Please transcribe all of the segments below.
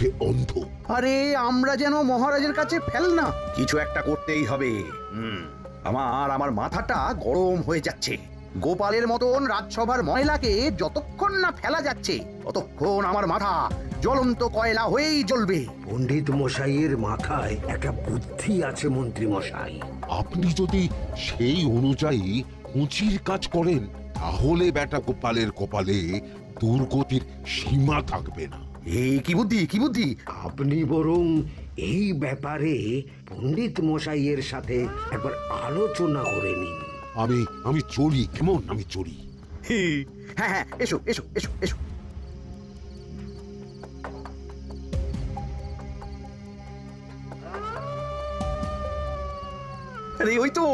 চোখে অন্ধ। আরে আমরা যেন মহারাজের কাছে ফেল না, কিছু একটা করতেই হবে। আমার মাথাটা গরম হয়ে যাচ্ছে। গোপালের মতন রাজসভার ময়লাকে যতক্ষণ না ফেলা যাচ্ছে ততক্ষণ আমার মাথা জ্বলন্ত কয়লা হয়েই জ্বলবে। পণ্ডিত মশাইয়ের মাথায় একটা বুদ্ধি আছে মন্ত্রী মশাই। আপনি যদি সেই অনুযায়ী উঁচির কাজ করেন তাহলে বেটা গোপালের কপালে দুর্গতির সীমা থাকবে না। এই কি বুদ্ধি, কি বুদ্ধি? আপনি বরং এই ব্যাপারে পণ্ডিত মশাইয়ের সাথে একবার আলোচনা করে নিন। আমি চলি, কেমন? আমি চলি। হ্যাঁ হ্যাঁ, এসো এসো এসো এসো। আরে ওই তো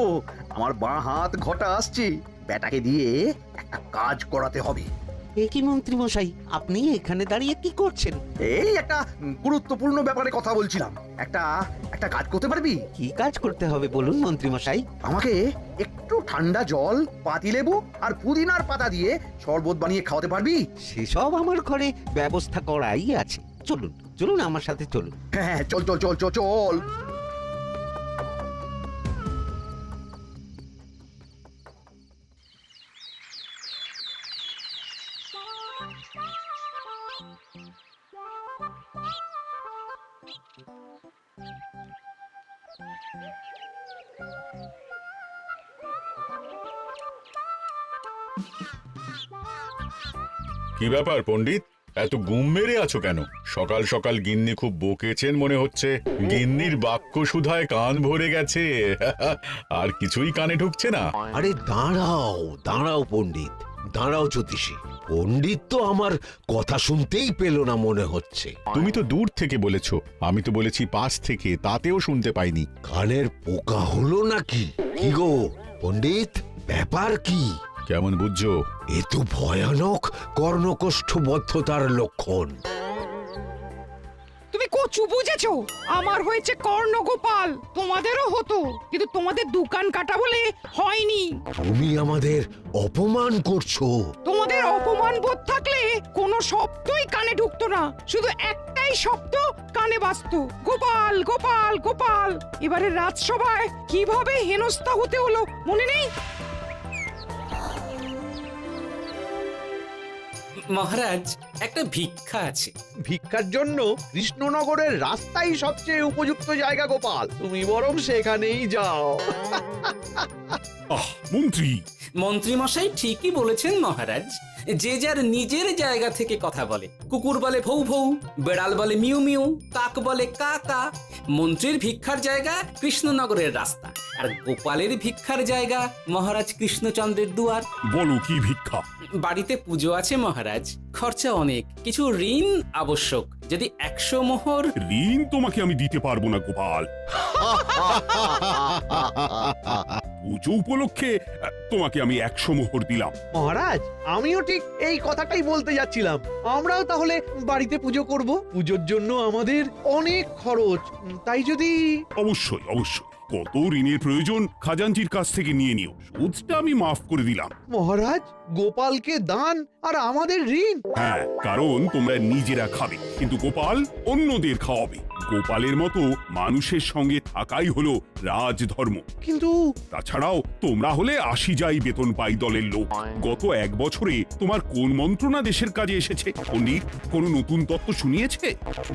আমার বাঁ হাত ঘটা আসছে, বেটাকে দিয়ে একটা কাজ করাতে হবে। কি মন্ত্রী মশাই, আপনি এখানে দাঁড়িয়ে কি করছেন? এই একটা গুরুত্বপূর্ণ ব্যাপারে কথা বলছিলাম। একটা একটা কাজ করতে পারবি? কি কাজ করতে হবে বলুন মন্ত্রী মশাই। আমাকে একটু ঠান্ডা জল, পাতিলেবু আর পুদিনার পাতা দিয়ে শরবত বানিয়ে খাওয়াতে পারবি? সেসব আমার ঘরে ব্যবস্থা করাই আছে। চলুন চলুন আমার সাথে চলুন। হ্যাঁ, চল চল চল চল চল। কি ব্যাপার পণ্ডিত, এত গুম মেরে আছো কেন? সকাল সকাল গিন্নি খুব বকেছেন মনে হচ্ছে। গিন্নির বাক্য সুধায় কান ভরে গেছে, আর কিছুই কানে ঢুকছে না। আরে দাঁড়াও দাঁড়াও পণ্ডিত, দাঁড়াও জ্যোতিষী। পণ্ডিত তো আমার কথা শুনতেই পেল না মনে হচ্ছে। তুমি তো দূর থেকে বলেছো, আমি তো বলেছি পাশ থেকে, তাতেও শুনতে পাইনি। কানের পোকা হলো নাকি? কি গো পণ্ডিত, ব্যাপার কি? কেমন বুঝছো? এ তো ভয়ানক কর্ণকোষ্ঠবদ্ধতার লক্ষণ। তুমি কচু বুঝেছো? আমার হয়েছে কর্ণগোপাল, তোমাদেরও হতো, কিন্তু তোমাদের দোকান কাটা বলে হয়নি। তুমি আমাদের অপমান করছো। তোমাদের অপমান বোধ থাকলে কোনো শব্দই কানে ঢুকতো না, শুধু একটাই শব্দ কানে বাজতো, গোপাল গোপাল গোপাল। এবারে রাজসভায় কিভাবে হেনস্থা হতে হলো মনে নেই? মহারাজ, একটা ভিক্ষা আছে। ভিক্ষার জন্য কৃষ্ণনগরের রাস্তাই সবচেয়ে উপযুক্ত জায়গা গোপাল, তুমি বরং সেখানেই যাও। মন্ত্রী, মন্ত্রী মশাই ঠিকই বলেছেন মহারাজ। যে যার নিজের জায়গা থেকে কথা বলে। কুকুর বলে ভৌ ভৌ, বেড়াল বলে মিউ মিউ, কাক বলে কা কা। মন্ত্রীর ভিক্ষার জায়গা কৃষ্ণনগরের রাস্তা, আর গোপালের ভিক্ষার জায়গা মহারাজ কৃষ্ণচন্দ্রের দুয়ার। বলো কি ভিক্ষা? বাড়িতে পুজো আছে মহারাজ, খরচা অনেক, কিছু ঋণ আবশ্যক। যদি 100 মোহর। ঋণ তোমাকে আমি দিতে পারবো না গোপাল। পুজো উপলক্ষে তোমাকে আমি 100 মোহর দিলাম। মহারাজ, আমিও ঠিক এই কথাটাই বলতে যাচ্ছিলাম। আমরাও তাহলে বাড়িতে পুজো করব। পুজোর জন্য আমাদের অনেক খরচ, তাই যদি... অবশ্যই অবশ্যই, কত ঋণের প্রয়োজন খাজাঞ্চির কাছ থেকে নিয়ে নিও, সুদটা আমি মাফ করে দিলাম। মহারাজ, গোপালকে দান আর আমাদের ঋণ? হ্যাঁ, কারণ তোমরা নিজেরা খাবে, কিন্তু গোপাল অন্যদের খাওয়াবে। গোপালের মতো মানুষের সঙ্গে থাকাই হলো রাজধর্ম। কিন্তু তাছাড়াও তোমরা হলে 80 যাই বেতন পাই দলের লোক। গত 1 বছরে তোমার কোন মন্ত্রণা দেশের কাজে এসেছে? পণ্ডিত কোনো নতুন তত্ত্ব শুনিয়েছে?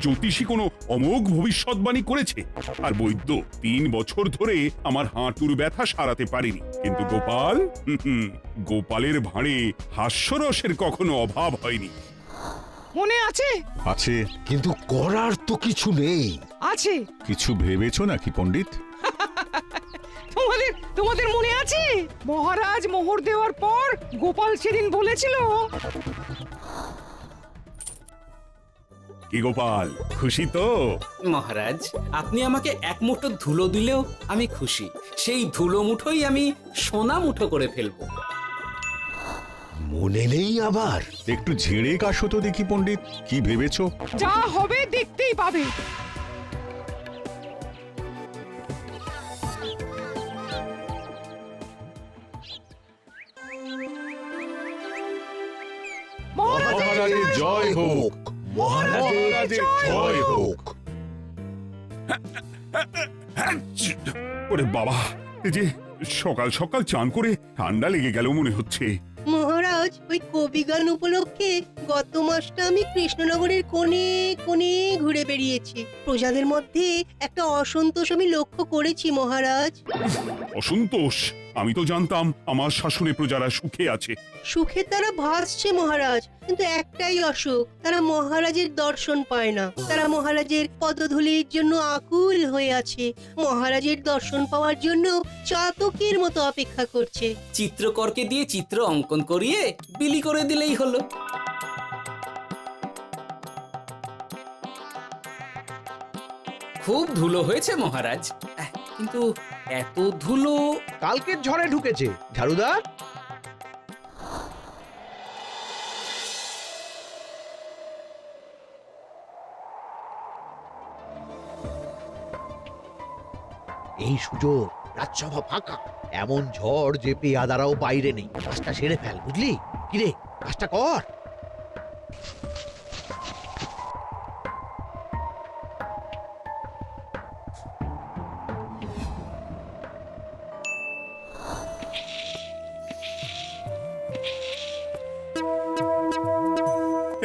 জ্যোতিষী কোনো অমোঘ ভবিষ্যৎবাণী করেছে? আর বৈদ্য 3 বছর ধরে আমার হাঁটুর ব্যথা সারাতে পারেনি। কিন্তু গোপাল, গোপালের ভাঁড়ে হাস্যরসের কখনো অভাব হয়নি। মনে আছে? আছে। কিন্তু করার তো কিছু নেই। আছে। কিছু ভেবেছো নাকি পণ্ডিত? তোমাদের মনে আছে মহারাজ মোহর দেওয়ার পর গোপাল সেদিন বলেছিল, কি গোপাল, খুশি তো? মহারাজ, আপনি আমাকে এক মুঠো ধুলো দিলেও আমি খুশি। সেই ধুলো মুঠোই আমি সোনা মুঠো করে ফেলবো। মনে নেই আবার? একটু ঝেড়ে কাশো তো দেখি পণ্ডিত, কি ভেবেছো? যা হবে দেখতেই পাবে। মহারাজের জয় হোক। মহারাজের মহারাজের জয় হোক। ওরে বাবা, এই যে সকাল সকাল চান করে ঠান্ডা লেগে গেল মনে হচ্ছে। মহারাজ, ওই কবি গান উপলক্ষে গত মাসটা আমি কৃষ্ণনগরের কোণে কোণে ঘুরে বেরিয়েছি। প্রজাদের মধ্যে একটা অসন্তোষ আমি লক্ষ্য করেছি মহারাজ। অসন্তোষ? আমি তো জানতাম আমার শাসনে প্রজারা সুখে আছে। সুখে তারা ভাসছে মহারাজ, কিন্তু একটাই অসুখ, তারা মহারাজের দর্শন পায় না। তারা মহারাজের পদধূলির জন্য আকুল হয়ে আছে, মহারাজের দর্শন পাওয়ার জন্য চাতকের মতো অপেক্ষা করছে। চিত্রকরকে দিয়ে চিত্র অঙ্কন করিয়ে বিলি করে দিলেই হলো। খুব ধুলো হয়েছে মহারাজ, কিন্তু এত ধুলো। কালকের ঝড়ে ঢুকেছে। ঝাড়ুদার, এই সুযোগ, রাজসভা ফাঁকা, এমন ঝড় যে পেয়াদারাও বাইরে নেই। কাজটা সেরে ফেল, বুঝলি? কিরে, কাজটা কর।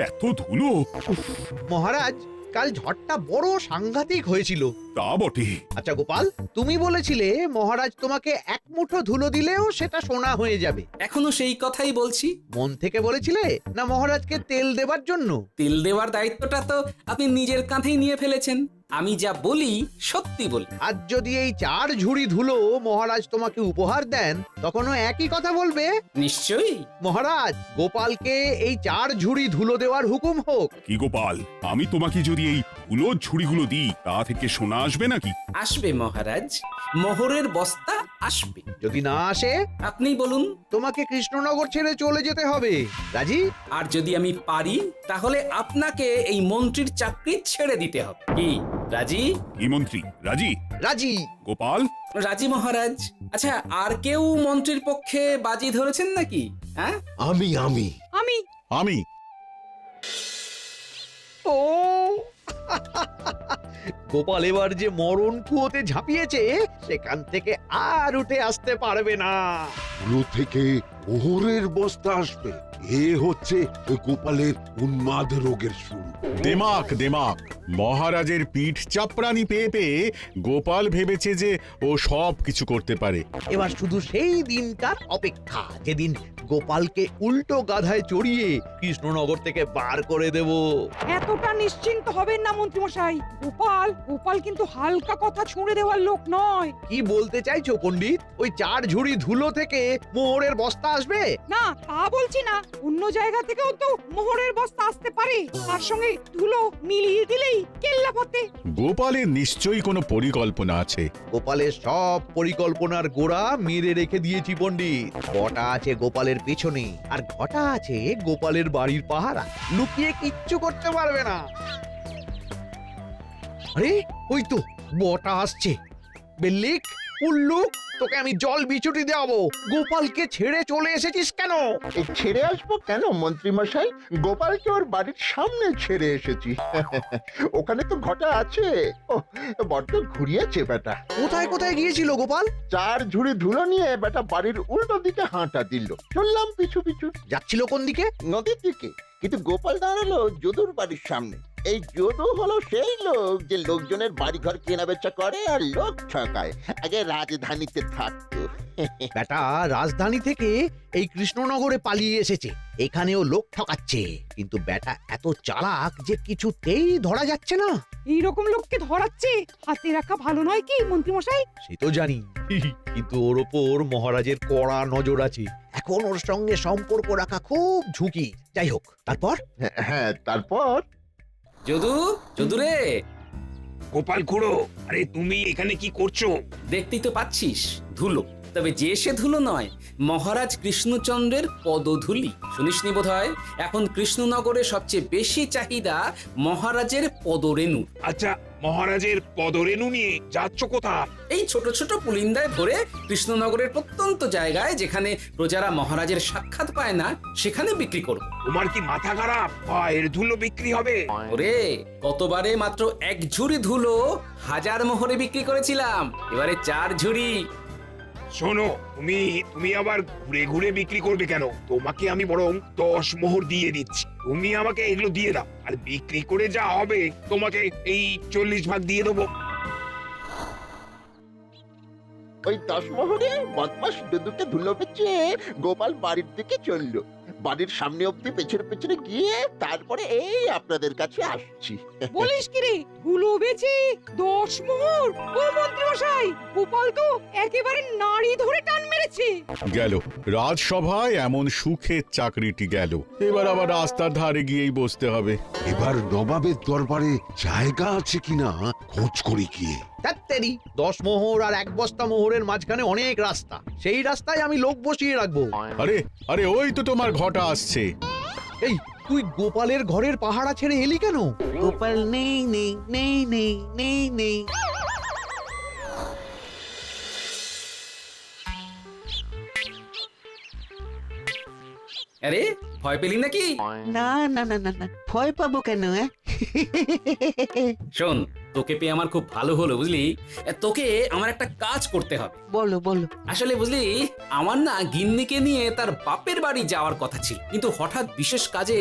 এত ধুলো! উফ, মহারাজ, কাল ঝড়টা বড় সাংঘাতিক হয়েছিল। তা বটে। আচ্ছা গোপাল, তুমি বলেছিলে মহারাজ তোমাকে এক মুঠো ধুলো দিলেও সেটা সোনা হয়ে যাবে। এখনো সেই কথাই বলছি। মন থেকে বলেছিলে না মহারাজকে তেল দেবার জন্য? তেল দেওয়ার দায়িত্বটা তো আপনি নিজের কাঁধেই নিয়ে ফেলেছেন। আমি যা বলি সত্যি বলি। আজ যদি এই 4 ঝুড়ি ধুলো মহারাজ তোমাকে উপহার দেন, তখনও একই কথা বলবে? নিশ্চয়ই। মহারাজ, গোপালকে এই 4 ঝুড়ি ধুলো দেওয়ার হুকুম হোক। কি গোপাল, আমি তোমাকে যদি এই ধুলোর ঝুড়িগুলো দিই, তা থেকে সোনা আসবে নাকি? আসবে মহারাজ, মোহরের বস্তা আসবে। যদি না আসে, আপনি বলুন। তোমাকে কৃষ্ণনগর ছেড়ে চলে যেতে হবে। রাজি? আর যদি আমি পারি, তাহলে আপনাকে এই মন্ত্রীর চাকরি ছেড়ে দিতে হবে। কি রাজি? কি মন্ত্রী, রাজি? রাজি। গোপাল? রাজি মহারাজ। আচ্ছা, আর কেউ মন্ত্রীর পক্ষে বাজি ধরেছেন নাকি? হ্যাঁ, আমি আমি আমি আমি। ও গোপাল এবার যে মরণ কুয়োতে ঝাঁপিয়েছে, সেখান থেকে আর উঠে আসতে পারবে না। ধুলো থেকে মোহরের বস্তা আসবে, এ হচ্ছে গোপালের উন্মাদ রোগের শুরু। দেমাক দেমাক, মহারাজের পিঠ চাপড়ানি পেয়ে পেয়ে গোপাল ভেবেছে যে ও সব কিছু করতে পারে। এবার শুধু সেই দিনকার অপেক্ষা, যেদিন গোপালকে উল্টো গাধায় চড়িয়ে কৃষ্ণনগর থেকে বার করে দেব। এতটা নিশ্চিন্ত হবেন না মন্ত্রী মশাই। গোপাল গোপাল কিন্তু হালকা কথা ছুঁড়ে দেওয়ার লোক নয়। কি বলতে চাইছো পণ্ডিত? ওই 4 ঝুড়ি ধুলো থেকে মোহরের বস্তা আসবে? না, তা বলছি না, অন্য জায়গা থেকেও তো মোহরের বস্তা আসতে পারে। তার সঙ্গে ধুলো মিলিয়ে দিলেই কেল্লাফতে। গোপালের নিশ্চয়ই কোনো পরিকল্পনা আছে। গোপালের সব পরিকল্পনার গোড়া মেরে রেখে দিয়েছি পণ্ডিত। ঘটা আছে গোপালের পেছনে, আর ঘটা আছে গোপালের বাড়ির পাহারা। লুকিয়ে কিচ্ছু করতে পারবে না। আরে ওই তো বটা আসছে। বেল্লিক, উল্লুক, তোকে আমি জল বিছুটি দেওয়াবো। গোপালকে ছেড়ে চলে এসেছিস কেন? ছেড়ে আসবো কেন মন্ত্রী মশাই? গোপালকে ওর বাড়ির সামনে ছেড়ে এসেছি। ওখানে তো ঘটা আছে। বড্ড ঘুরিয়েছে বেটা। কোথায় কোথায় গিয়েছিল গোপাল? 4 ঝুড়ি ধুলো নিয়ে বেটা বাড়ির উল্টো দিকে হাঁটা দিল। চললাম পিছু পিছু। যাচ্ছিল কোন দিকে? নদীর দিকে। কিন্তু গোপাল দাঁড়ালো যদুর বাড়ির সামনে। এই যদু হলো সেই লোক যে লোকজনের বাড়িঘর কেনা বেচা করে আর লোক ঠকায়। আগে রাজধানীতে থাকতো। বেটা রাজধানী থেকে এই কৃষ্ণনগরে পালিয়ে এসেছে, এখানেও লোক ঠকাচ্ছে। কিন্তু বেটা এত চালাক যে কিছুতেই ধরা যাচ্ছে না। এইরকম লোককে ধরাচ্ছে হাতে রাখা ভালো নয় কি মন্ত্রী মশাই? সে তো জানি, কিন্তু ওর ওপর মহারাজের কড়া নজর আছে। এখন ওর সঙ্গে সম্পর্ক রাখা খুব ঝুঁকি। যাই হোক, তারপর? হ্যাঁ, তারপর যদু, যদু রে। গোপাল খুড়ো, আরে তুমি এখানে কি করছো? দেখতেই তো পাচ্ছিস ধুলো। তবে যে সে ধুলো নয়, মহারাজ কৃষ্ণচন্দ্রের পদধূলি। শুনিসনি বোধহয়, এখন কৃষ্ণনগরে সবচেয়ে বেশি চাহিদা মহারাজের পদরেণু। আচ্ছা মহারাজের পদরেণু নিয়ে যাচ্ছ কোথায়? এই ছোট ছোট পুলিন্দায় ভরে কৃষ্ণনগরের প্রত্যন্ত জায়গায় যেখানে প্রজারা মহারাজের সাক্ষাৎ পায় না সেখানে বিক্রি করব। তোমার কি মাথা খারাপ? পায়ের ধুলো বিক্রি হবে? ওরে, কতবারে মাত্র 1 ঝুড়ি ধুলো 1000 মোহরে বিক্রি করেছিলাম, এবারে 4 ঝুড়ি। শোনো, তুমি আবার ঘুরে ঘুরে বিক্রি করবে কেন? তোমাকে আমি বরং 10 মোহর দিয়ে দিচ্ছি, তুমি আমাকে এগুলো দিয়ে দাও, আর বিক্রি করে যা হবে তোমাকে এই 40 ভাগ দিয়ে দেবো। ওই 10 মোহরে বদমাস দুদুকে ধুলো বেচে গোপাল বাড়ির দিকে চললো। বাড়ির সামনে অব্দি পেছনে পেছনে গিয়ে তারপরে এই আপনাদের কাছে আসছি। বলিস কি রে, ধুলো বেচে 10 মোহর? ও মন্ত্রী মশাই, গোপাল তো একেবারে নাড়ি ধরে টান মেরেছে। গেল রাজসভায় এমন সুখের চাকরিটি গেল, এবার আবার রাস্তার ধারে গিয়েই বসতে হবে। এবার নবাবের দরবারে জায়গা আছে কিনা খোঁজ করি গিয়ে। ধ্যাত্তেরি, 10 মোহর আর 1 বস্তা মোহরের মাঝখানে অনেক রাস্তা, সেই রাস্তায় আমি লোক বসিয়ে রাখবো। আরে আরে, ওই তো তোমার ঘটা আসছে। এই, তুই গোপালের ঘরের পাহারা ছেড়ে এলি কেন? গোপাল নেই নেই নেই নেই নেই নেই। আরে, ভয় পেলি নাকি? না না না না না, ভয় পাবো কেন? শোন, তোকে পেয়ে আমার খুব ভালো হলো বুঝলি। তোকে আমার একটা কাজ করতে হবে। বলো বলো। আসলে বুঝলি, আমার না গিন্নিকে নিয়ে তার বাপের বাড়ি যাওয়ার কথা ছিল, কিন্তু হঠাৎ বিশেষ কাজে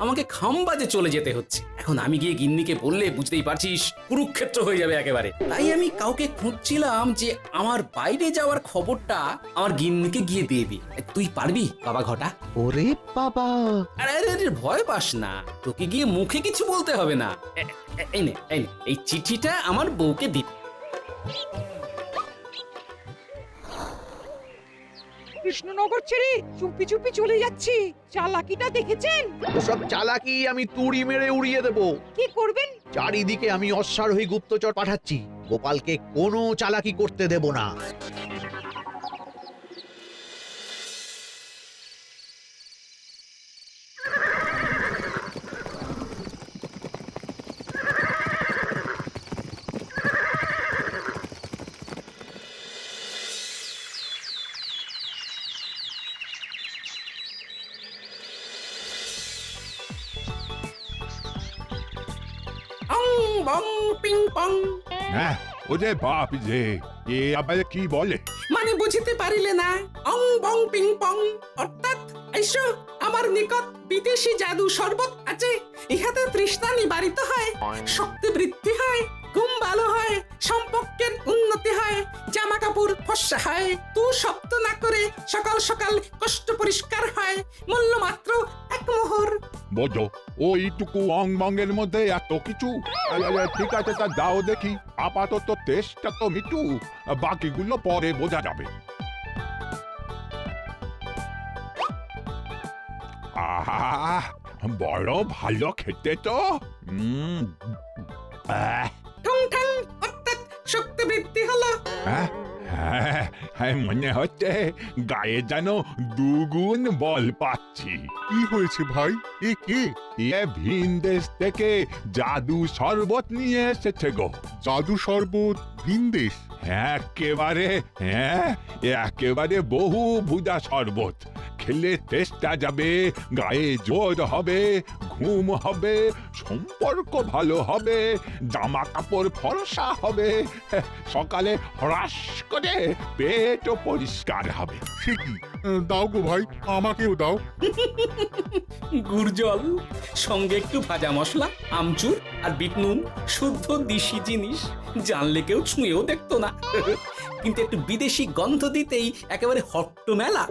আমাকে খামবাজে চলে যেতে হচ্ছে। এখন আমি গিয়ে গিন্নিকে বললে বুঝতেই পারছিস কুরুক্ষেত্র হয়ে যাবে একেবারে। তাই আমি কাউকে খুঁজছিলাম যে আমার বাইরে যাওয়ার খবরটা আমার গিন্নিকে গিয়ে দেবে। তুই পারবি বাবা ঘটা? ওরে বাবা, আরে আরে আরে, ভয় পাস না, তোকে গিয়ে মুখে কিছু বলতে হবে না। এই নে, এই চিঠিটা আমার বউকে দি। কৃষ্ণনগর ছেড়ে চুপি চুপি চলে যাচ্ছি, চালাকিটা দেখেছেন? ওসব চালাকি আমি তুড়ি মেরে উড়িয়ে দেবো। কি করবেন? চারিদিকে আমি অশ্বারোহী গুপ্তচর পাঠাচ্ছি, গোপালকে কোনো চালাকি করতে দেব না। অং বং পিং পং। হ্যাঁ, ওরে বাপ যে, এ আবার কি বলে? মানে বুঝিতে পারিলে না? অং বং পিং পং অর্থাৎ আইসো আমার নিকট বিদেশি জাদু শরবত আছে, ইহাতে তৃষ্ণা নিবারিত হয়, শক্তি বৃদ্ধি হয়, ঘুম ভালো হয়, সম্পর্কের উন্নতি হয়, জামা কাপড় ফর্সা হয়, তু শব্দ না করে সকাল সকাল কষ্ট পরিষ্কার হয়, মূল্য মাত্র 1 মোহর। বোঝো, ওইটুকু অং বঙ্গের মধ্যে এত কিছু? ঠিক আছে, তা দাও দেখি, আপাতত টেস্টটা তো মিটু, বাকিগুলো পরে বোঝা যাবে। আহা, বড় ভালো খেতে তো। ঠং ঠং অর্থাৎ শক্তি বৃদ্ধি হলো। হ্যাঁ, মনে হচ্ছে গায়ে যেন 2 গুণ বল পাচ্ছি। কি হয়েছে ভাই? এ কে? এ ভিন দেশ থেকে জাদু শরবত নিয়ে এসেছে গো। জাদু শরবত ভিনদেশ? একেবারে বহু ভুজা শরবত। খেলে তেষ্টা যাবে, গায়ে জোর হবে, ঘুম হবে, সম্পর্ক ভালো হবে, জামা কাপড় ফর্সা হবে, সকালে হ্রাস করে পেটও পরিষ্কার হবে। সে কি? দাও গো ভাই, আমাকেও দাও। গুড় জল, সঙ্গে একটু ভাজা মশলা, আমচুর আর বিট নুন, শুদ্ধ দেশি জিনিস, জানলে কেউ ছুঁয়েও দেখতো না। কিন্তু একটু বিদেশি গন্ধ দিতেই একেবারে হট্ট মেলা।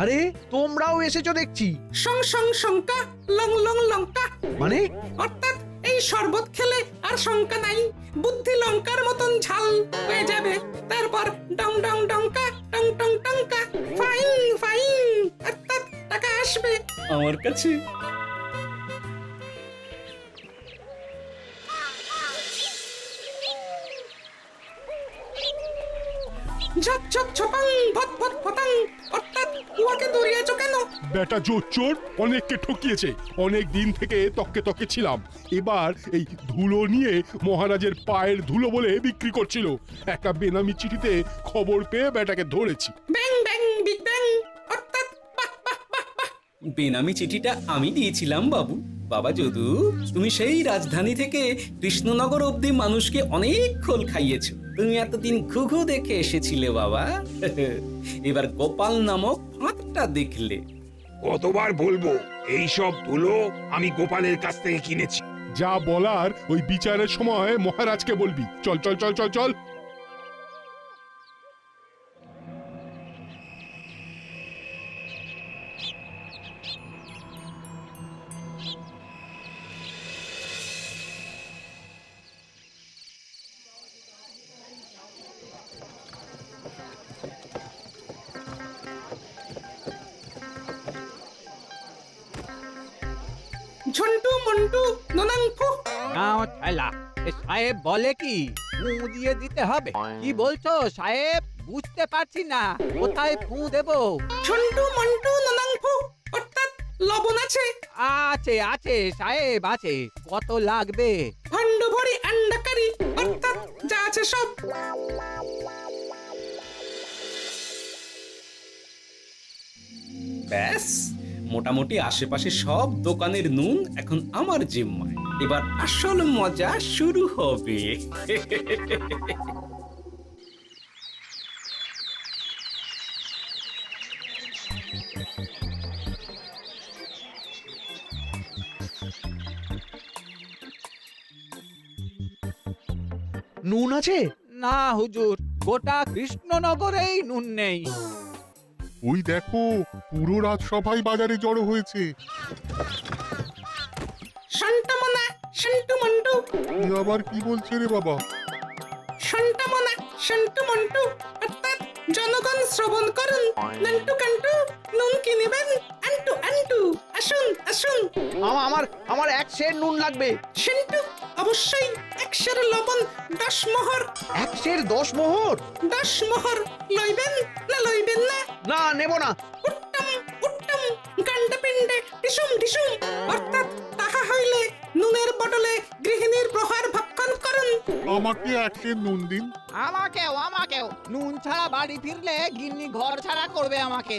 আরে, তোমরাও এসেছো দেখছি। সং সং শঙ্কা, লং লং লঙ্কা। মানে? অর্থাৎ এই শরবত খেলে আর শঙ্কা নাই, বুদ্ধি লঙ্কার মতন ঝাল হয়ে যাবে। তারপর ডং ডং ডঙ্কা, টং টং টঙ্কা, ফাইন ফাইন, অর্থাৎ টাকা আসবে আমার কাছে। ঝপ ঝপ ছপাং, ভট ভট ফটাং, অর্থাৎ উহাকে দৌড়িয়েছো কেন? বেটা জোর চোর অনেককে ঠকিয়েছে, অনেক দিন থেকে তককে তকে ছিলাম, এবার এই ধুলো নিয়ে মহারাজের পায়ের ধুলো বলে বিক্রি করছিল। একটা বেনামি চিঠিতে খবর পেয়ে বেটাকে ধরেছি। ব্যাং ব্যাং বিগ ব্যাং, অর্থাৎ বাহ বাহ বাহ বাহ। বেনামি চিঠিটা আমি দিয়েছিলাম বাবু। বাবা যদু, তুমি সেই রাজধানী থেকে কৃষ্ণনগর অবধি মানুষকে অনেক খোল খাইয়েছো। তুমি এতদিন ঘুঘু দেখে এসেছিলে বাবা, এবার গোপাল নামক ফাঁদটা দেখলে। কতবার বলবো এই সব ধুলো আমি গোপালের কাছ থেকে কিনেছি। যা বলার ওই বিচারের সময় মহারাজকে বলবি। চল চল চল চল চল। ঝন্টু মন্টু ননাংফু। নাও ঠেলা। সাহেব বলে কি ফু দিয়ে দিতে হবে? কি বলছো সাহেব? বুঝতে পারছি না, কোথায় ফু দেব? ঝন্টু মন্টু ননাংফু, অর্থাৎ লবণ আছে? আছে আছে সাহেব আছে। কত লাগবে? ভান্ড ভরি আন্ডাকারি, অর্থাৎ যা আছে সব। ব্যাস, মোটামুটি আশেপাশে সব দোকানের নুন এখন আমার জিম্মায়। এবার আসল মজা শুরু হবে। নুন আছে? না হুজুর, গোটা কৃষ্ণনগরেই নুন নেই। ওই দেখো, পুরো রাজসভাই বাজারে জড়ো হয়েছে। শান্তামনা, শান্তু মন্টু, এ আবার কি বলছে রে বাবা? শান্তামনা, শান্তু মন্টু, অর্থাৎ জনগণ শ্রবণ করুন। নান্টু কান্টু, নুন কি নেবেন? আন্টু আন্টু, আসুন আসুন। আমার এক সের নুন লাগবে। শান্তু, অবশ্যই 1 সের লবণ 10 মোহর। 1 সের 10 মোহর? 10 মোহর লইবেন না লইবেন না? না, নেব না। উত্তম উত্তম, গান্ডা পিণ্ডে টিসুম টিসুম, অর্থাৎ তাহা হইলে নুনের বদলে গৃহিণীর প্রহার ভক্ষণ করুন। আমাকে একটা নুন দিন। আমাকেও নুন ছাড়া বাড়ি ফিরলে গিন্নি ঘর ছাড়া করবে আমাকে।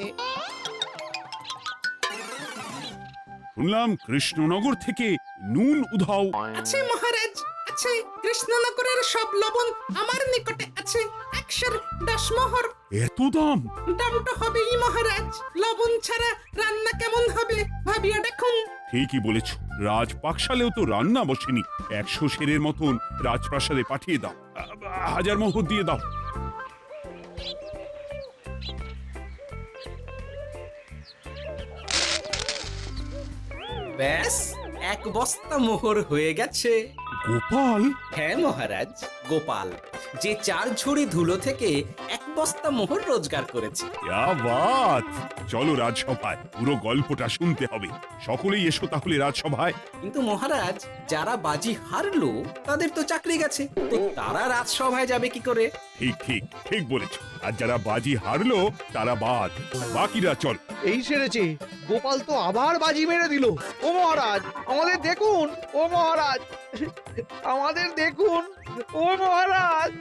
শুনলাম কৃষ্ণনগর থেকে নুন উধাও। আছে মহারাজ, আছে। কৃষ্ণনগরের সব লবণ আমার নিকটে আছে। 1 সের 10 মোহর। এত দাম? দাম তো হবেই মহারাজ, লবণ ছাড়া রান্না কেমন হবে ভাবিয়া দেখুন। ঠিকই বলেছ, রাজপাকশালেও তো রান্না বসেনি। 100 সেরের মতন রাজপ্রাসাদে পাঠিয়ে দাও। 1000 মোহর দিয়ে দাও। ব্যাস, 1 বস্তা মোহর হয়ে গেছে। গোপাল? হ্যাঁ মহারাজ, গোপাল, যে 4 ঝুড়ি ধুলো থেকে 1 বস্তা মোহর রোজগার করেছে। ইয়া বাত! চলো রাজসভায়, পুরো গল্পটা শুনতে হবে। সকলেই এসো তাহলে রাজসভায়। কিন্তু মহারাজ, যারা বাজি হারলো তাদের তো চাকরি গেছে, তো তারা রাজসভায় যাবে কি করে? ঠিক ঠিক ঠিক বলেছ। আর যারা বাজি হারলো তারা বাদ, বাকিরা চল। এই সেরেছে, গোপাল তো আবার বাজি মেরে দিল। ও মহারাজ, আমাদের দেখুন। ও মহারাজ, আমাদের দেখুন। ও মহারাজ।